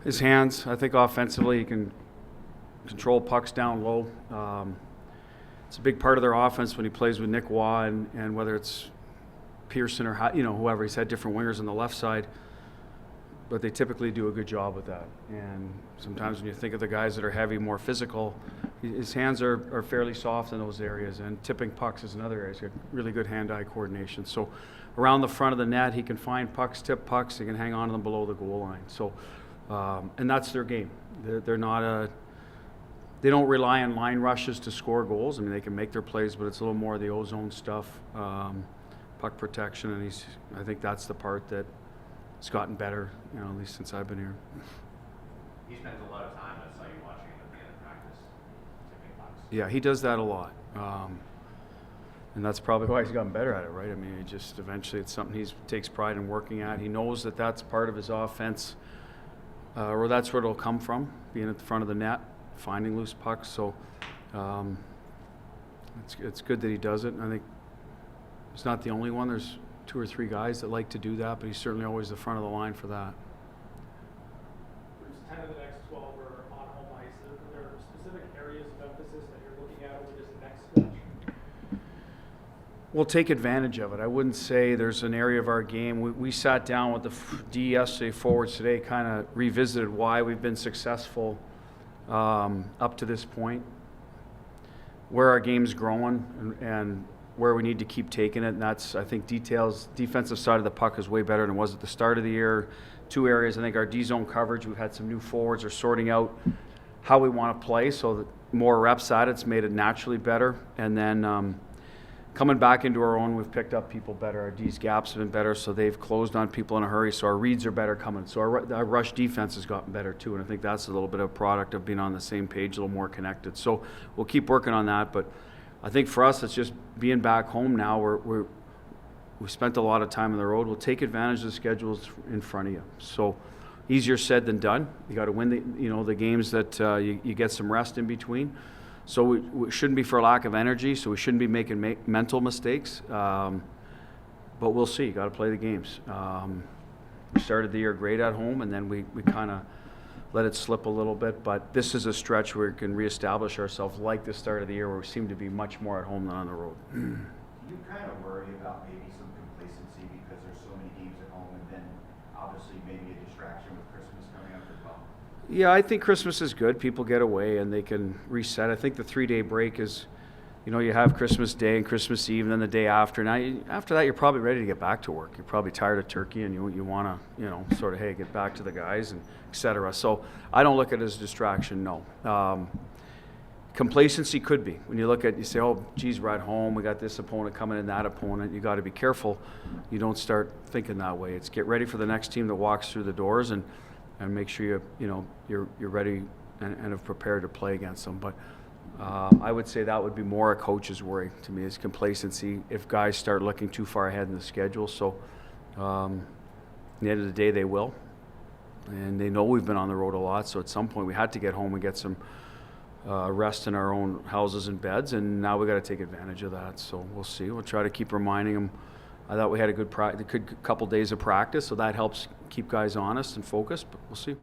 His hands, I think offensively he can control pucks down low. It's a big part of their offense when he plays with Nick Waugh and whether it's Pearson or whoever. He's had different wingers on the left side, but they typically do a good job with that. And sometimes when you think of the guys that are heavy, more physical, his hands are fairly soft in those areas. And tipping pucks is another area. He's got really good hand-eye coordination. So around the front of the net, he can find pucks, tip pucks. He can hang on to them below the goal line. So, and that's their game. They're not they don't rely on line rushes to score goals. I mean, they can make their plays, but it's a little more of the ozone stuff, puck protection, and I think that's the part that it's gotten better, at least since I've been here. He spends a lot of time. I saw you watching him at the end of practice, tipping pucks. Yeah, he does that a lot. And that's probably why he's gotten better at it, right? I mean, eventually it's something he takes pride in working at. He knows that that's part of his offense, or that's where it'll come from, being at the front of the net, finding loose pucks. So it's good that he does it. And I think he's not the only one. There's 2 or 3 guys that like to do that, but he's certainly always the front of the line for that. Bruce, 10 of the next 12 are on home ice. Are there specific areas of emphasis that you're looking at over this next stretch? We'll take advantage of it. I wouldn't say there's an area of our game. We sat down with the D yesterday, forwards today, kind of revisited why we've been successful up to this point, where our game's growing, and where we need to keep taking it. And that's, I think, defensive side of the puck is way better than it was at the start of the year. 2 areas, I think our D-zone coverage, we've had some new forwards are sorting out how we want to play, so that more reps at it's made it naturally better. And then coming back into our own, we've picked up people better. Our D's gaps have been better, so they've closed on people in a hurry, so our reads are better coming. So our rush defense has gotten better too, and I think that's a little bit of a product of being on the same page, a little more connected. So we'll keep working on that, but I think for us it's just being back home now. We've spent a lot of time on the road. We'll take advantage of the schedules in front of you. So easier said than done. You got to win the games that you get some rest in between. So we shouldn't be for lack of energy, so we shouldn't be making mental mistakes. But we'll see. You got to play the games. We started the year great at home, and then we kind of let it slip a little bit. But this is a stretch where we can reestablish ourselves like the start of the year, where we seem to be much more at home than on the road. Do you kind of worry about maybe some complacency because there's so many games at home, and then obviously maybe a distraction with Christmas coming up as well? Yeah, I think Christmas is good. People get away and they can reset. I think the 3-day break is, you have Christmas Day and Christmas Eve and then the day after. Now, after that, you're probably ready to get back to work. You're probably tired of turkey and you want to, sort of, hey, get back to the guys and et cetera. So I don't look at it as a distraction, no. Complacency could be. When you say, oh, geez, we're at home. We got this opponent coming in, that opponent. You got to be careful. You don't start thinking that way. It's get ready for the next team that walks through the doors and make sure you're ready and have prepared to play against them. But I would say that would be more a coach's worry to me, is complacency if guys start looking too far ahead in the schedule. So at the end of the day, they will. And they know we've been on the road a lot, so at some point we had to get home and get some rest in our own houses and beds, and now we got to take advantage of that. So we'll see. We'll try to keep reminding them. I thought we had a good couple days of practice, so that helps keep guys honest and focused, but we'll see.